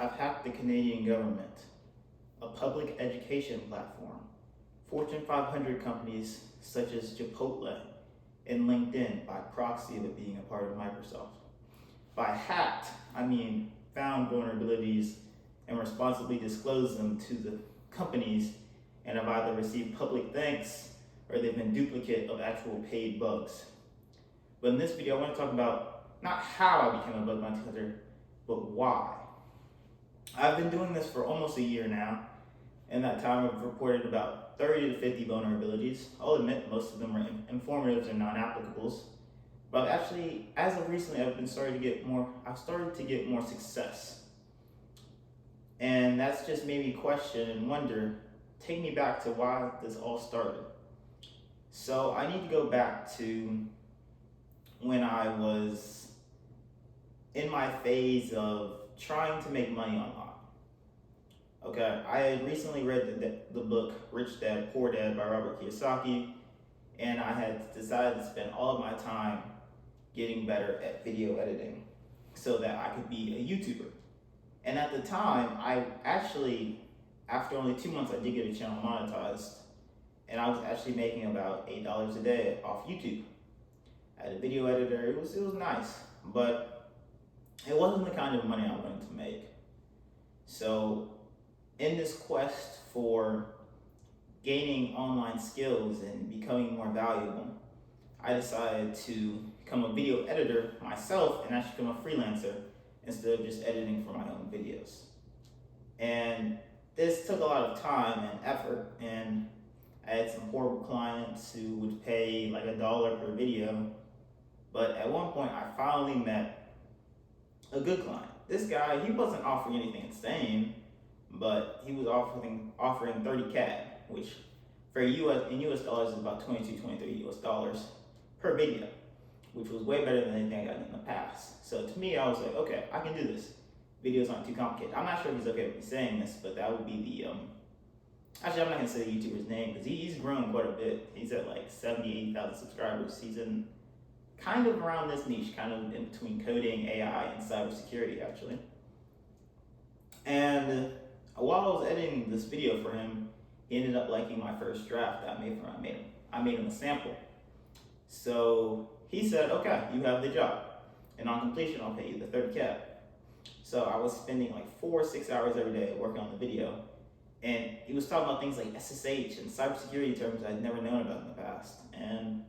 I've hacked the Canadian government, a public education platform, Fortune 500 companies such as Chipotle and LinkedIn by proxy of it being a part of Microsoft. By hacked, I mean found vulnerabilities and responsibly disclosed them to the companies and have either received public thanks or they've been duplicate of actual paid bugs. But in this video, I want to talk about not how I became a bug bounty hunter, but why. I've been doing this for almost a year now. In that time, I've reported about 30 to 50 vulnerabilities. I'll admit most of them are informatives and non-applicables. But actually, as of recently, I've started to get more success. And that's just made me question and wonder, take me back to why this all started. So I need to go back to when I was in my phase of trying to make money online. Okay, I had recently read the book Rich Dad, Poor Dad by Robert Kiyosaki, and I had decided to spend all of my time getting better at video editing so that I could be a YouTuber. And at the time, I actually, after only 2 months, I did get a channel monetized, and I was actually making about $8 a day off YouTube. I had a video editor, it was nice, but it wasn't the kind of money I wanted to make. So in this quest for gaining online skills and becoming more valuable, I decided to become a video editor myself and actually become a freelancer instead of just editing for my own videos. And this took a lot of time and effort, and I had some horrible clients who would pay like $1 per video. But at one point, I finally met a good client. This guy, he wasn't offering anything insane, but he was offering 30 CAD, which in US dollars is about 23 US dollars per video, which was way better than anything I got in the past. So to me, I was like, okay, I can do this. Videos aren't too complicated. I'm not sure if he's okay with me saying this, but that would be the, actually I'm not gonna say the YouTuber's name because he's grown quite a bit. He's at like 70, 80,000 subscribers. He's in kind of around this niche, kind of in between coding, AI, and cybersecurity actually. And while I was editing this video for him, he ended up liking my first draft that I made for him. I made him a sample. So he said, okay, you have the job. And on completion, I'll pay you the 30 CAD. So I was spending like 4 or 6 hours every day working on the video. And he was talking about things like SSH and cybersecurity terms I'd never known about in the past. And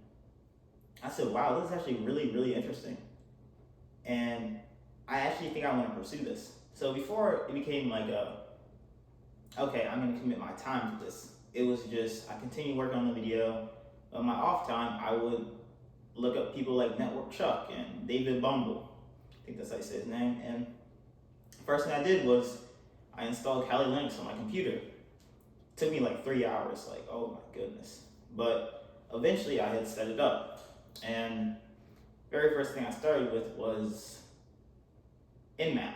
I said, wow, this is actually really, really interesting. And I actually think I want to pursue this. So before it became like okay, I'm going to commit my time to this, it was just, I continued working on the video. On my off time, I would look up people like Network Chuck and David Bumble. I think that's how you say his name. And the first thing I did was I installed Kali Linux on my computer. It took me like 3 hours, like, oh my goodness. But eventually I had set it up. And very first thing I started with was Nmap.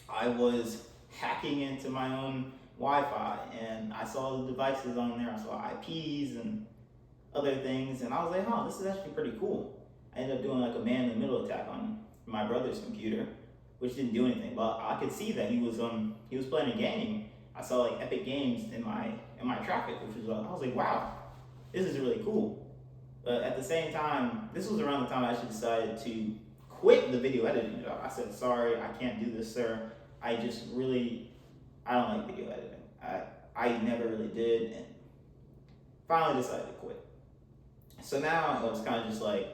I was hacking into my own Wi-Fi and I saw the devices on there. I saw IPs and other things, and I was like, huh, this is actually pretty cool. I ended up doing like a man-in-the-middle attack on my brother's computer, which didn't do anything, but I could see that he was playing a game. I saw like Epic Games in my traffic, which was I was like, wow, this is really cool. But at the same time, this was around the time I actually decided to quit the video editing job. I said, sorry, I can't do this, sir. I don't like video editing. I never really did, and finally decided to quit. So now it was kind of just like,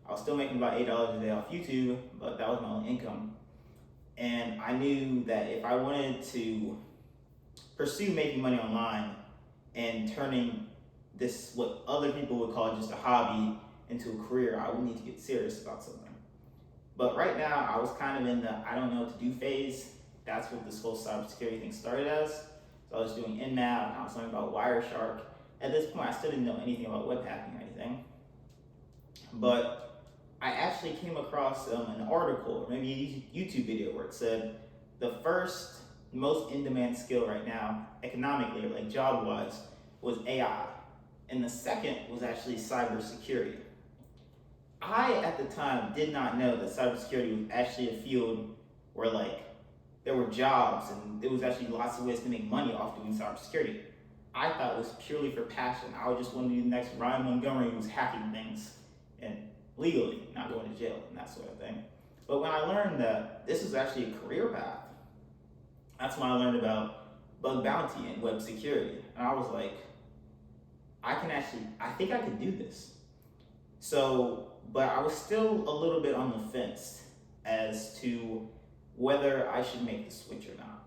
I was still making about $8 a day off YouTube, but that was my only income. And I knew that if I wanted to pursue making money online and turning this, what other people would call just a hobby, into a career, I would need to get serious about something. But right now, I was kind of in the I don't know what to do phase. That's what this whole cybersecurity thing started as. So I was doing Nmap, and I was learning about Wireshark. At this point, I still didn't know anything about web hacking or anything. But I actually came across an article, or maybe a YouTube video, where it said the first most in-demand skill right now, economically, or like job-wise, was AI. And the second was actually cybersecurity. I, at the time, did not know that cybersecurity was actually a field where like there were jobs and there was actually lots of ways to make money off doing cybersecurity. I thought it was purely for passion. I would just want to be the next Ryan Montgomery who's hacking things and legally, not going to jail and that sort of thing. But when I learned that this was actually a career path, that's when I learned about bug bounty and web security. And I was like, I think I could do this. So, but I was still a little bit on the fence as to whether I should make the switch or not.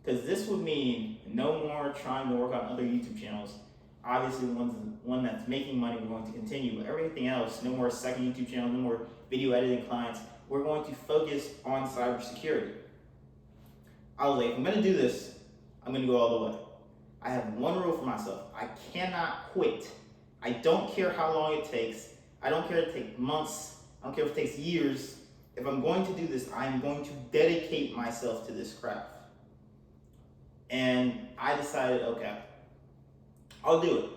Because this would mean no more trying to work on other YouTube channels. Obviously, one that's making money, we're going to continue. But everything else, no more second YouTube channel, no more video editing clients. We're going to focus on cybersecurity. I was like, if I'm going to do this, I'm going to go all the way. I have one rule for myself. I cannot quit. I don't care how long it takes. I don't care if it takes months. I don't care if it takes years. If I'm going to do this, I'm going to dedicate myself to this craft. And I decided, okay, I'll do it.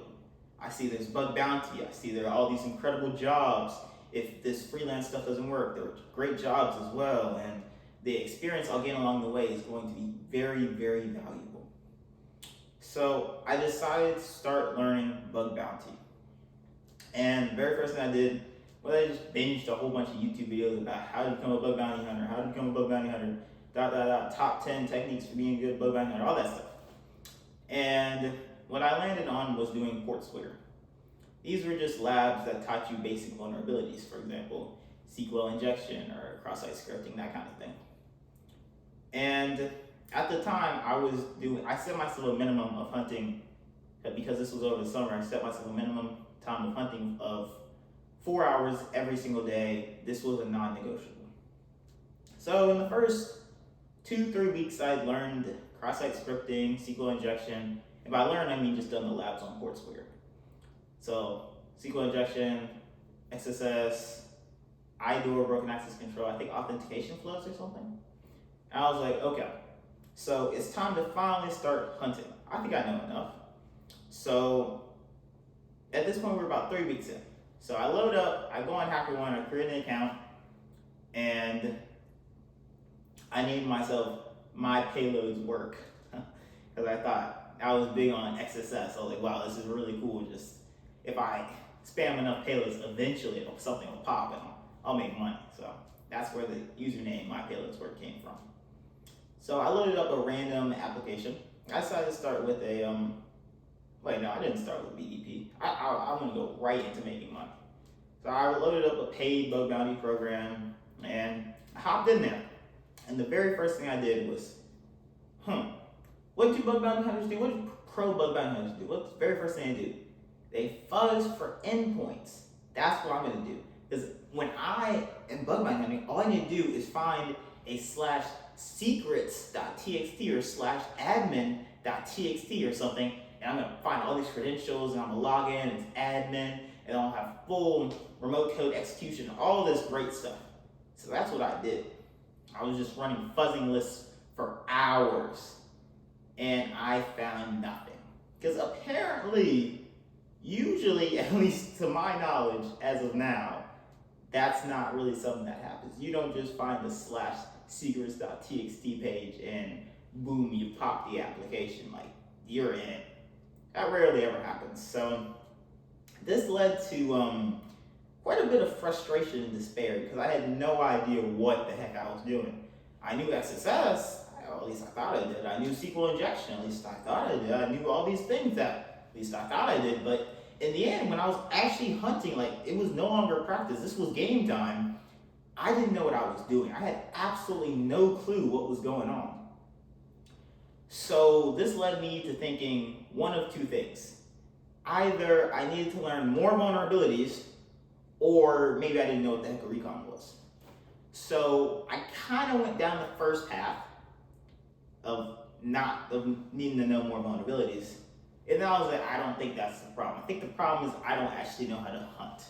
I see there's bug bounty. I see there are all these incredible jobs. If this freelance stuff doesn't work, there are great jobs as well. And the experience I'll gain along the way is going to be very, very valuable. So I decided to start learning bug bounty. And the very first thing I did was I just binged a whole bunch of YouTube videos about how to become a bug bounty hunter, how to become a bug bounty hunter, top 10 techniques for being a good bug bounty hunter, all that stuff. And what I landed on was doing Portswigger. These were just labs that taught you basic vulnerabilities, for example, SQL injection or cross-site scripting, that kind of thing. And at the time, I set myself a minimum of hunting, because this was over the summer, I set myself a minimum time of hunting of 4 hours every single day. This was a non-negotiable. So in the first 2-3 weeks, I learned cross-site scripting, SQL injection. And by learn, I mean just done the labs on Portswigger. So SQL injection, XSS, IDOR, broken access control, I think authentication flows or something. And I was like, okay, so it's time to finally start hunting. I think I know enough. So at this point, we're about 3 weeks in. So I load up, I go on HackerOne, I create an account, and I named myself My Payloads Work. Because I thought I was big on XSS. I was like, wow, this is really cool. Just if I spam enough payloads, eventually something will pop and I'll make money. So that's where the username My Payloads Work came from. So I loaded up a random application. I decided to start with a I didn't start with BDP. I'm gonna go right into making money. So I loaded up a paid bug bounty program and I hopped in there. And the very first thing I did was, what do bug bounty hunters do? What do pro bug bounty hunters do? What's the very first thing they do? They fuzz for endpoints. That's what I'm gonna do. Because when I am bug bounty hunting, all I need to do is find a /secrets.txt or /admin.txt or something, and I'm gonna find all these credentials and I'm gonna log in, it's admin, and I'll have full remote code execution, all this great stuff. So that's what I did. I was just running fuzzing lists for hours and I found nothing. Because apparently, usually, at least to my knowledge as of now, that's not really something that happens. You don't just find the /secrets.txt page and boom, you pop the application, like you're in it. That rarely ever happens. So this led to quite a bit of frustration and despair because I had no idea what the heck I was doing. I knew XSS, at least I thought I did. I knew SQL injection, at least I thought I did. I knew all these things that, at least I thought I did. But in the end, when I was actually hunting, like it was no longer practice, this was game time, I didn't know what I was doing. I had absolutely no clue what was going on. So this led me to thinking one of two things. Either I needed to learn more vulnerabilities, or maybe I didn't know what the heck a recon was. So I kind of went down the first path of needing to know more vulnerabilities. And then I was like, I don't think that's the problem. I think the problem is I don't actually know how to hunt.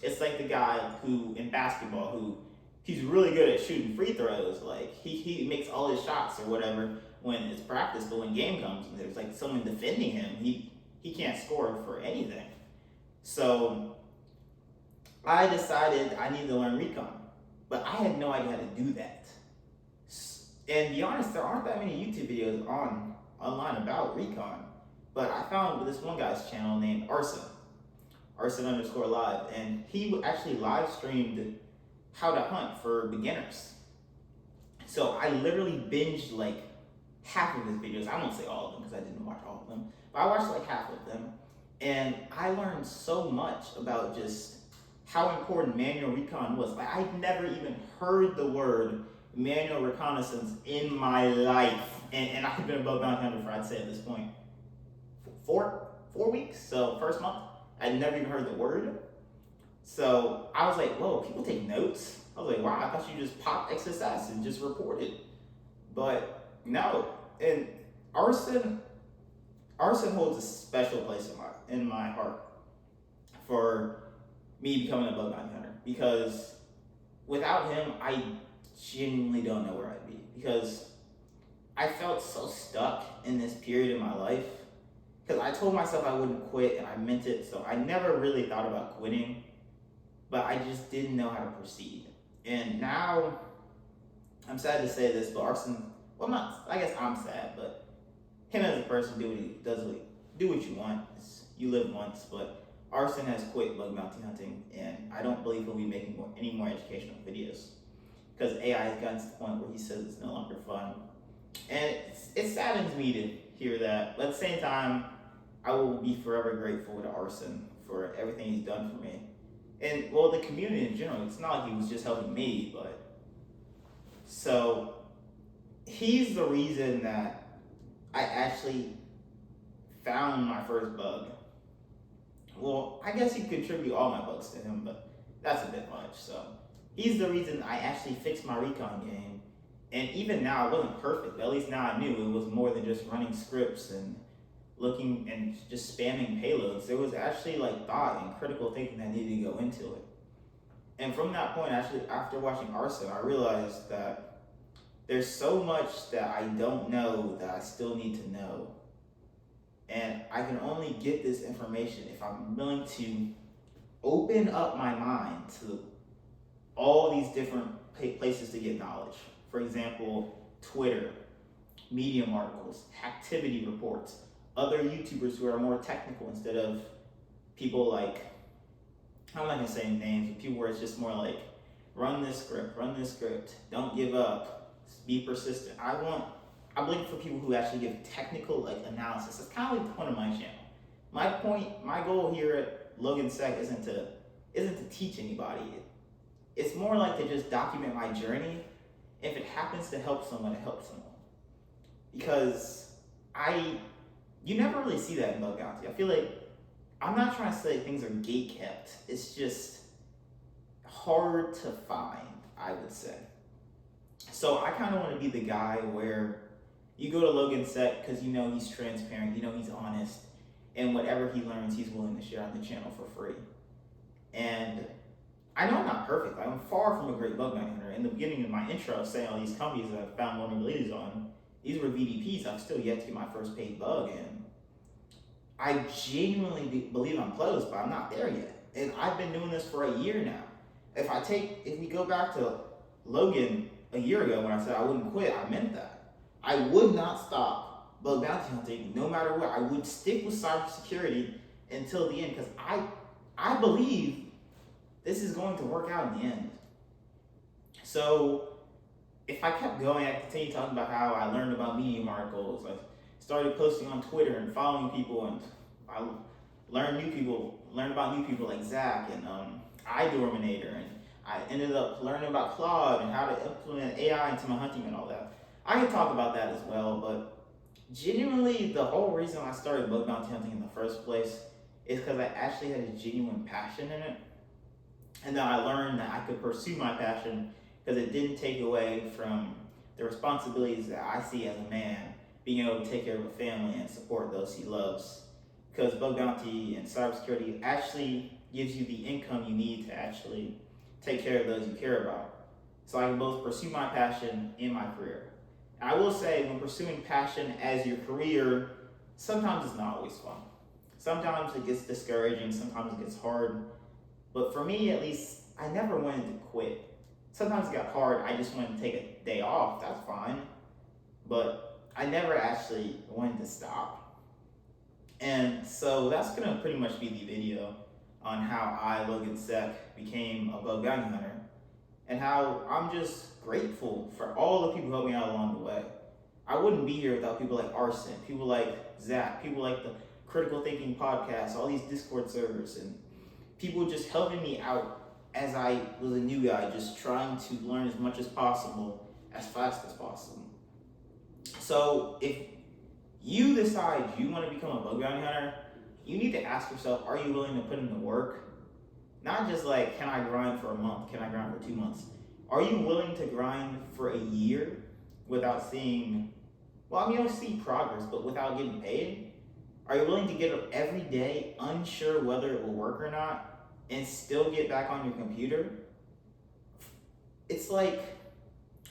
It's like the guy who, in basketball, who he's really good at shooting free throws. Like he makes all his shots or whatever when it's practice, but when game comes and there's like someone defending him, he can't score for anything. So I decided I needed to learn recon, but I had no idea how to do that. And to be honest, there aren't that many YouTube videos online about recon. But I found this one guy's channel named Arson_live, and he actually live streamed how to hunt for beginners. So I literally binged like half of his videos. I won't say all of them because I didn't watch all of them, but I watched like half of them, and I learned so much about just how important manual recon was. Like I'd never even heard the word manual reconnaissance in my life, and I've been a bug bounty hunter for, I'd say at this point, four weeks. So first month, I'd never even heard the word. So I was like, whoa, people take notes. I was like, wow, I thought you just popped XSS and just reported. But no, and Arson holds a special place in my heart for me becoming a bug bounty hunter, because without him, I genuinely don't know where I'd be, because I felt so stuck in this period in my life, because I told myself I wouldn't quit and I meant it, so I never really thought about quitting, but I just didn't know how to proceed. And now, I'm sad to say this, but Arson, well, not, I guess I'm sad, but him as a person, do what you want. You live once, but Arson has quit bug bounty hunting, and I don't believe he'll be making any more educational videos, because AI has gotten to the point where he says it's no longer fun. And it saddens me to hear that, but at the same time, I will be forever grateful to Arson for everything he's done for me. And well, the community in general, it's not like he was just helping me, but so he's the reason that I actually found my first bug. Well, I guess you contribute all my bugs to him, but that's a bit much. So he's the reason I actually fixed my recon game. And even now, it wasn't perfect, but at least now I knew it was more than just running scripts and looking and just spamming payloads. There was actually like thought and critical thinking that needed to go into it. And from that point, actually, after watching Arson, I realized that there's so much that I don't know that I still need to know. And I can only get this information if I'm willing to open up my mind to all these different places to get knowledge. For example, Twitter, Medium articles, activity reports, other YouTubers who are more technical instead of people like, I'm not gonna say names, but people where it's just more like, run this script, don't give up, be persistent. I'm looking for people who actually give technical like analysis. That's kind of like the point of my channel. My goal here at Logan Sec isn't to teach anybody. It's more like to just document my journey. If it happens to help someone, it helps someone. Because you never really see that in bug bounty. I feel like, I'm not trying to say things are gate kept. It's just hard to find, I would say. So I kind of want to be the guy where you go to Logan Sec because you know he's transparent, you know he's honest, and whatever he learns, he's willing to share on the channel for free. And I know I'm not perfect. I'm far from a great bug bounty hunter. In the beginning of my intro, I was saying all these companies that I found vulnerabilities on, these were VDPs. I've still yet to get my first paid bug, and I genuinely believe I'm close, but I'm not there yet. And I've been doing this for a year now. If we go back to Logan a year ago when I said I wouldn't quit, I meant that. I would not stop bug bounty hunting no matter what. I would stick with cybersecurity until the end, because I believe this is going to work out in the end. So if I kept going, I continued talking about how I learned about Medium articles. I started posting on Twitter and following people, and I learned about new people like Zach and iDoorminator, and I ended up learning about Claude and how to implement AI into my hunting and all that. I can talk about that as well, but genuinely the whole reason I started bug bounty hunting in the first place is because I actually had a genuine passion in it. And then I learned that I could pursue my passion because it didn't take away from the responsibilities that I see as a man, being able to take care of a family and support those he loves. Because bug bounty and cybersecurity actually gives you the income you need to actually take care of those you care about. So I can both pursue my passion in my career. And I will say, when pursuing passion as your career, sometimes it's not always fun. Sometimes it gets discouraging, sometimes it gets hard. But for me, at least, I never wanted to quit. Sometimes it got hard, I just wanted to take a day off, that's fine. but I never actually wanted to stop. And so that's gonna pretty much be the video on how I, Logan Seck, became a bug bounty hunter, and how I'm just grateful for all the people who helped me out along the way. I wouldn't be here without people like Arson, people like Zach, people like the Critical Thinking Podcast, all these Discord servers, and people just helping me out as I was a new guy, just trying to learn as much as possible, as fast as possible. So if you decide you want to become a bug bounty hunter, you need to ask yourself, are you willing to put in the work? Not just like, can I grind for a month? Can I grind for 2 months? Are you willing to grind for a year without seeing, you'll see progress, but without getting paid? Are you willing to get up every day, unsure whether it will work or not, and still get back on your computer? It's like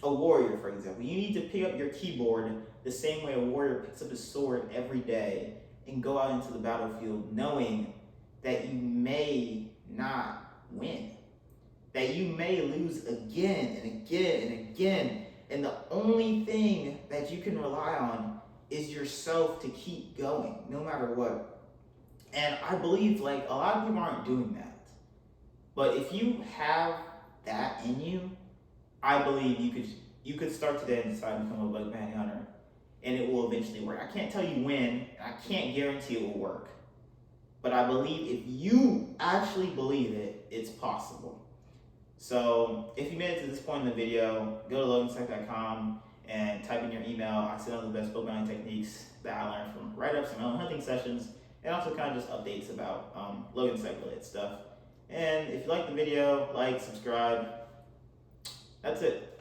a warrior, for example. You need to pick up your keyboard the same way a warrior picks up his sword every day and go out into the battlefield knowing that you may not win, that you may lose again and again and again, and the only thing that you can rely on is yourself to keep going no matter what. And I believe like a lot of people aren't doing that, but if you have that in you, I believe you could start today and decide to become a bug bounty hunter, and it will eventually work. I can't tell you when, and I can't guarantee it will work, but I believe if you actually believe it, it's possible. So if you made it to this point in the video, go to loganseck.com and type in your email. I send out the best bug bounty techniques that I learned from write-ups and my own hunting sessions, and also kind of just updates about Logan Seck related stuff. And if you like the video, like, subscribe. That's it.